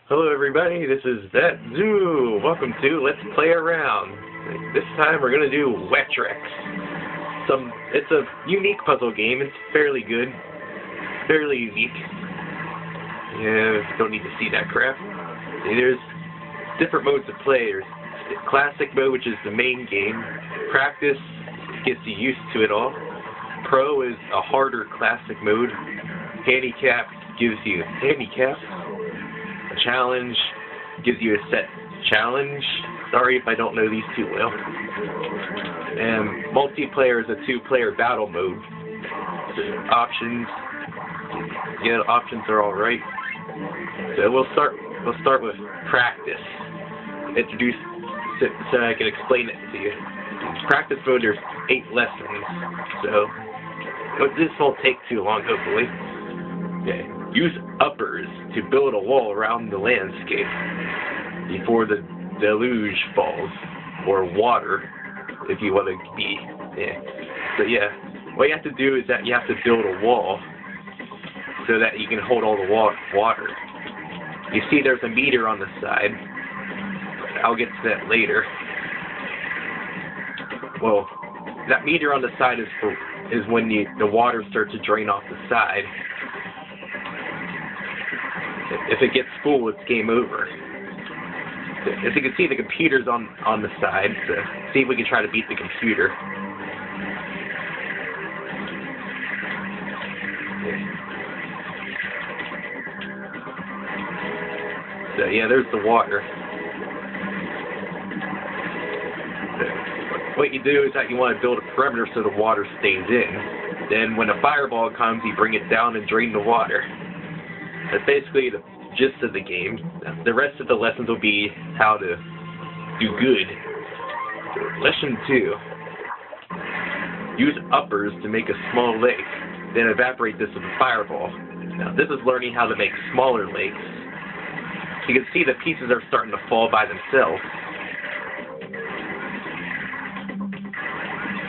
Hello everybody, this is That Zoo. Welcome to Let's Play Around. This time we're going to do Wetrix. It's a unique puzzle game. It's fairly good. Fairly unique. Yeah, don't need to see that crap. See, there's different modes of play. There's Classic mode, which is the main game. Practice gets you used to it all. Pro is a harder classic mode. Handicap gives you handicap. A challenge gives you a set challenge. Sorry if I don't know these too well. And multiplayer is a two-player battle mode. Options. Yeah, the options are all right. So we'll start with practice. Introduce so I can explain it to you. Practice mode, there's 8 lessons. So this won't take too long, hopefully. Okay. Use uppers to build a wall around the landscape before the deluge falls, or water, if you want to be. Yeah. So yeah, what you have to do is that you have to build a wall so that you can hold all the water. You see, there's a meter on the side. I'll get to that later. Well, that meter on the side is when the water starts to drain off the side. If it gets full, it's game over. As you can see, the computer's on the side, so see if we can try to beat the computer. So yeah, there's the water. What you do is that you want to build a perimeter so the water stays in. Then when a fireball comes, you bring it down and drain the water. That's basically the gist of the game. The rest of the lessons will be how to do good. Lesson 2. Use uppers to make a small lake, then evaporate this with a fireball. Now this is learning how to make smaller lakes. You can see the pieces are starting to fall by themselves.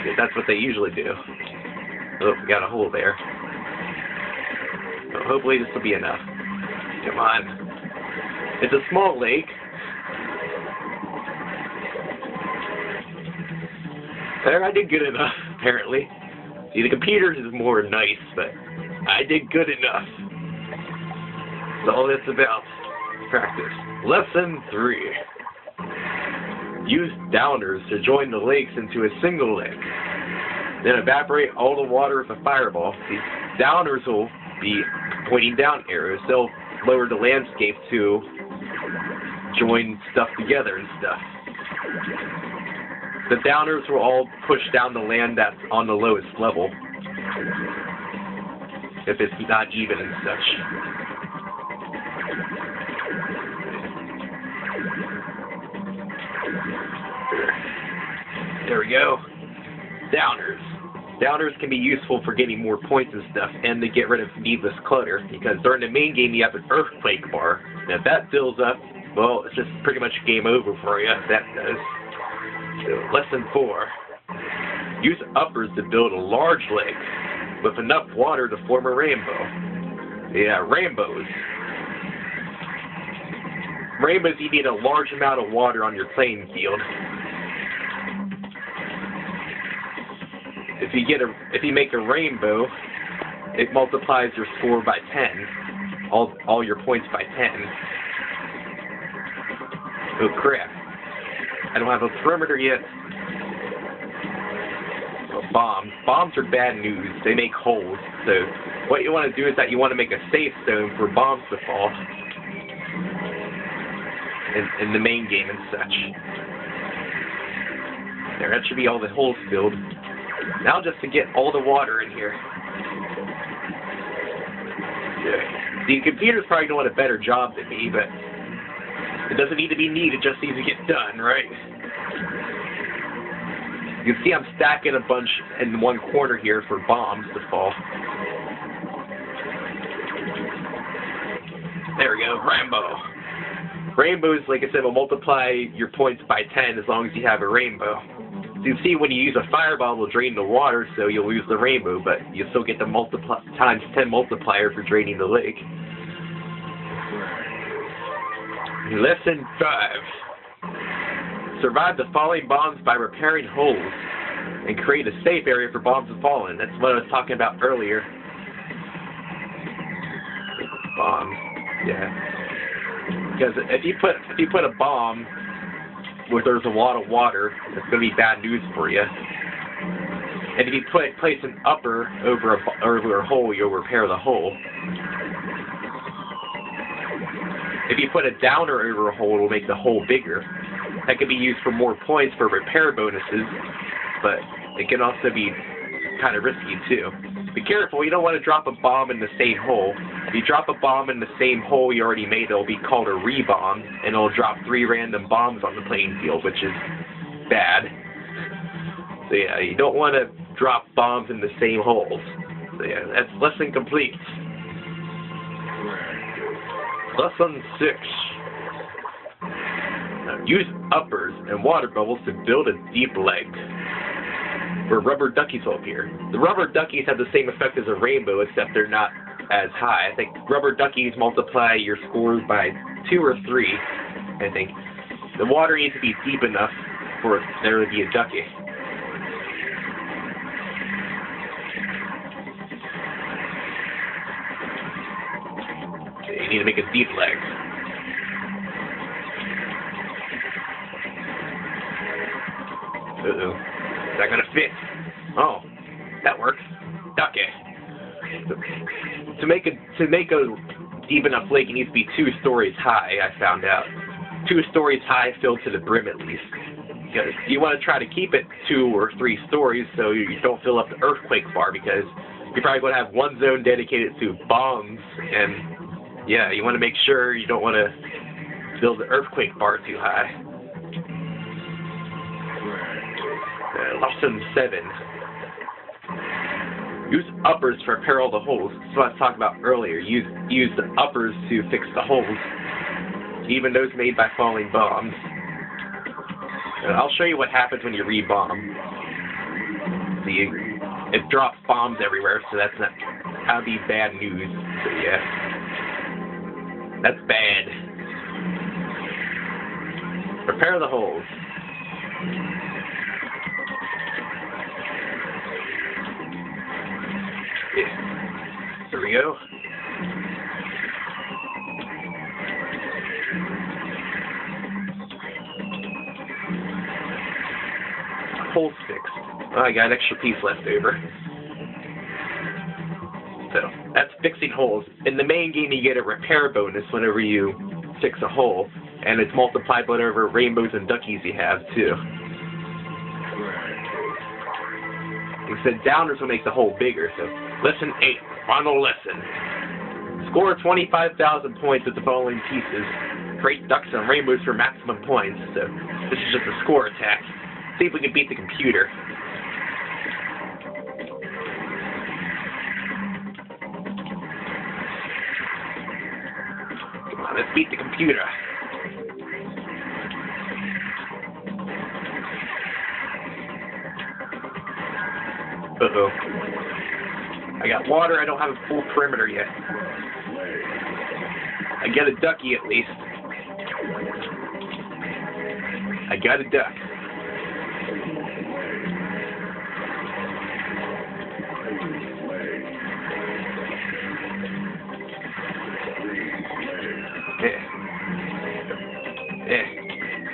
Okay, that's what they usually do. Oh, we got a hole there. So hopefully this will be enough. Come on. It's a small lake. There, I did good enough, apparently. See, the computer is more nice, but I did good enough. That's all it's about. Practice. Lesson 3. Use downers to join the lakes into a single lake. Then evaporate all the water with a fireball. The downers will be pointing down arrows. They'll lower the landscape to join stuff together and stuff. The downers will all push down the land that's on the lowest level, if it's not even and such. There we go. Downers. Downers can be useful for getting more points and stuff, and to get rid of needless clutter, because during the main game you have an earthquake bar. Now if that fills up, well, it's just pretty much game over for you, if that does. So, lesson 4. Use uppers to build a large lake with enough water to form a rainbow. Yeah, rainbows. Rainbows, you need a large amount of water on your playing field. If you make a rainbow, it multiplies your score by 10. All your points by 10. Oh crap. I don't have a perimeter yet. Oh, bombs. Bombs are bad news. They make holes. So what you want to do is that you want to make a safe zone for bombs to fall. In the main game and such. There, that should be all the holes filled. Now just to get all the water in here. Yeah. The computer's probably doing a better job than me, but it doesn't need to be neat, it just needs to get done, right? You can see I'm stacking a bunch in one corner here for bombs to fall. There we go, rainbow. Rainbows, like I said, will multiply your points by 10 as long as you have a rainbow. So you see when you use a fireball, it will drain the water, so you'll lose the rainbow, but you'll still get the times 10 multiplier for draining the lake. Lesson 5. Survive the falling bombs by repairing holes and create a safe area for bombs to fall in. That's what I was talking about earlier. Bombs. Yeah. Because if you put a bomb where there's a lot of water, it's going to be bad news for you. And if you place an upper over a hole, you'll repair the hole. If you put a downer over a hole, it'll make the hole bigger. That could be used for more points for repair bonuses, but it can also be kind of risky too. Be careful, you don't want to drop a bomb in the same hole. If you drop a bomb in the same hole you already made, it'll be called a re-bomb, and it'll drop 3 random bombs on the playing field, which is bad. So yeah, you don't want to drop bombs in the same holes. So yeah, that's lesson complete. Lesson 6. Now, use uppers and water bubbles to build a deep leg. Where rubber duckies will appear. The rubber duckies have the same effect as a rainbow, except they're not as high. I think rubber duckies multiply your scores by 2 or 3, I think. The water needs to be deep enough for there to be a ducky. Okay, you need to make a deep leg. Uh-oh. Is that gonna fit? Oh, that works. Ducky. To make a deep enough lake, it needs to be 2 stories high. I found out 2 stories high, filled to the brim at least. Because you want to try to keep it 2 or 3 stories so you don't fill up the earthquake bar. Because you're probably going to have one zone dedicated to bombs, and yeah, you want to make sure you don't want to build the earthquake bar too high. Lesson 7. Use uppers to repair all the holes. That's what I was talking about earlier. Use the uppers to fix the holes, even those made by falling bombs. I'll show you what happens when you re-bomb. See, it drops bombs everywhere, so that'd be bad news. So yeah, that's bad. Repair the holes. Yeah. There we go. Holes fixed. Oh, I got an extra piece left over. So, that's fixing holes. In the main game, you get a repair bonus whenever you fix a hole, and it's multiplied by whatever rainbows and duckies you have, too. Like I said, downers will make the hole bigger, so lesson 8, final lesson. Score 25,000 points with the following pieces. Create ducks and rainbows for maximum points, so this is just a score attack. See if we can beat the computer. Come on, let's beat the computer. Uh-oh. I got water, I don't have a full perimeter yet. I got a ducky at least. I got a duck.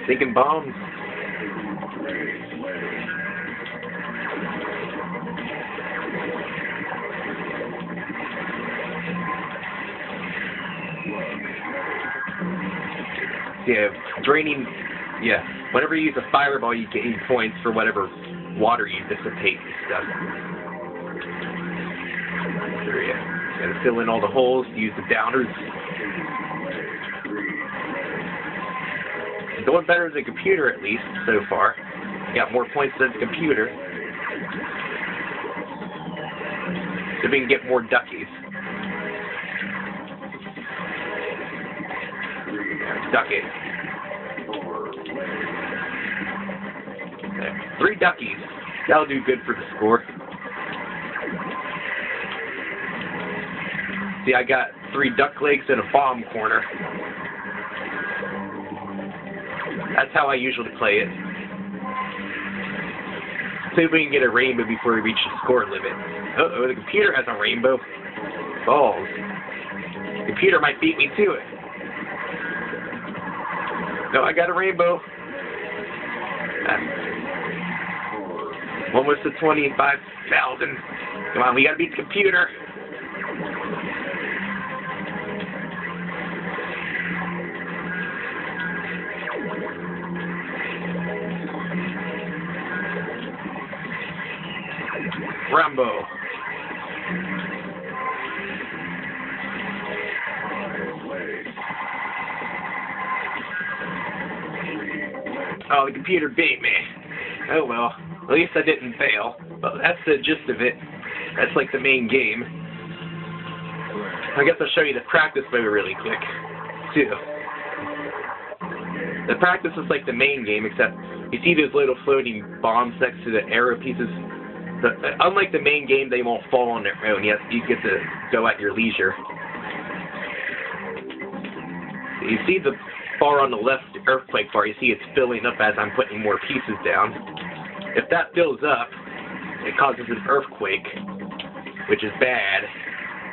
Thinking bombs. Yeah, draining. Yeah, whenever you use a fireball, you gain points for whatever water you dissipate and stuff. There you go. Gotta fill in all the holes, use the downers. It's going better than the computer, at least, so far. Got more points than the computer. So we can get more duckies. Ducky. There. 3 duckies. That'll do good for the score. See, I got 3 duck legs and a bomb corner. That's how I usually play it. See if we can get a rainbow before we reach the score limit. Uh-oh, the computer has a rainbow. Balls. The computer might beat me to it. No, I got a rainbow. Almost to 25,000. Come on, we gotta beat the computer. Rambo. Oh, the computer beat me. Oh well, at least I didn't fail. But that's the gist of it. That's like the main game. I guess I'll show you the practice mode really quick, too. The practice is like the main game, except you see those little floating bombs next to the arrow pieces. Unlike the main game, they won't fall on their own. You get to go at your leisure. You see the bar on the left, the earthquake bar, you see it's filling up as I'm putting more pieces down. If that fills up, it causes an earthquake, which is bad.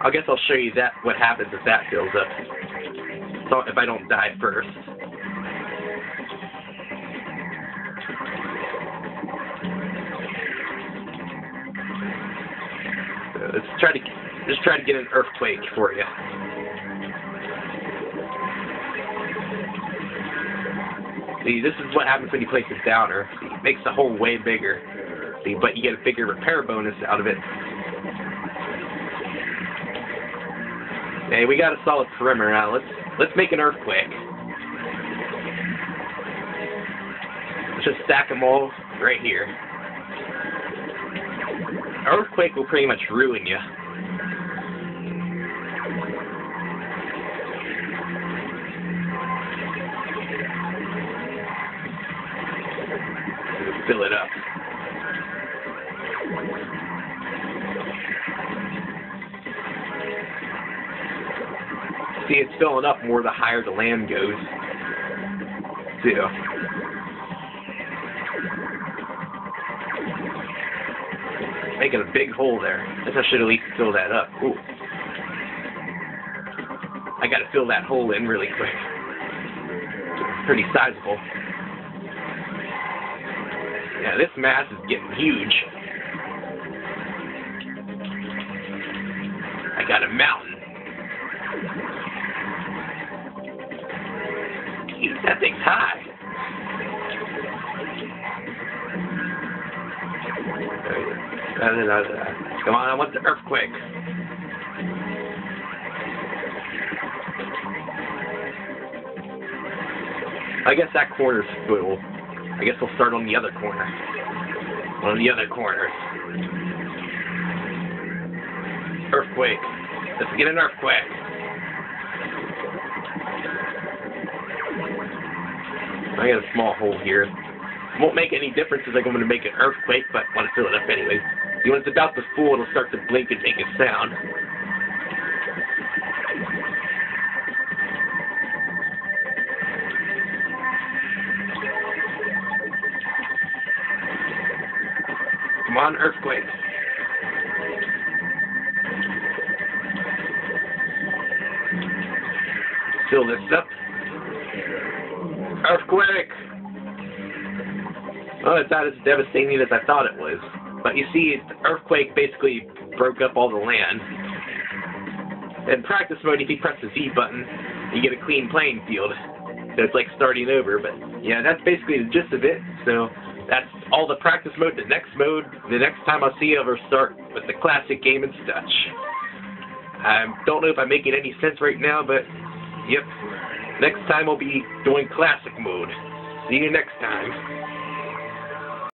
I guess I'll show you what happens if that fills up. So if I don't die first. Let's just try to get an earthquake for you. See, this is what happens when you place a downer. See, it makes the hole way bigger. See, but you get a bigger repair bonus out of it. Hey, we got a solid perimeter now. Let's make an earthquake. Let's just stack them all right here. Earthquake will pretty much ruin you. Fill it up. See, it's filling up more the higher the land goes. Too. Making a big hole there. I guess I should at least fill that up. Ooh. I gotta fill that hole in really quick. It's pretty sizable. Yeah, this mass is getting huge. I got a mountain. Jeez, that thing's high. Come on, I want the earthquake. I guess that corner's full. I guess we'll start on the other corner. One of the other corners. Earthquake. Let's get an earthquake. I got a small hole here. It won't make any difference as I'm going to make an earthquake, but I want to fill it up anyway. See, when it's about to full, it'll start to blink and make a sound. Come on, earthquake. Fill this up. Earthquake! Oh, it's not as devastating as I thought it was. But you see, the earthquake basically broke up all the land. In practice mode, if you press the Z button, you get a clean playing field. So it's like starting over. But yeah, that's basically the gist of it. So that's all the practice mode. The next time I see you, I'll start with the classic game and such. I don't know if I'm making any sense right now, but yep. Next time I'll be doing classic mode. See you next time.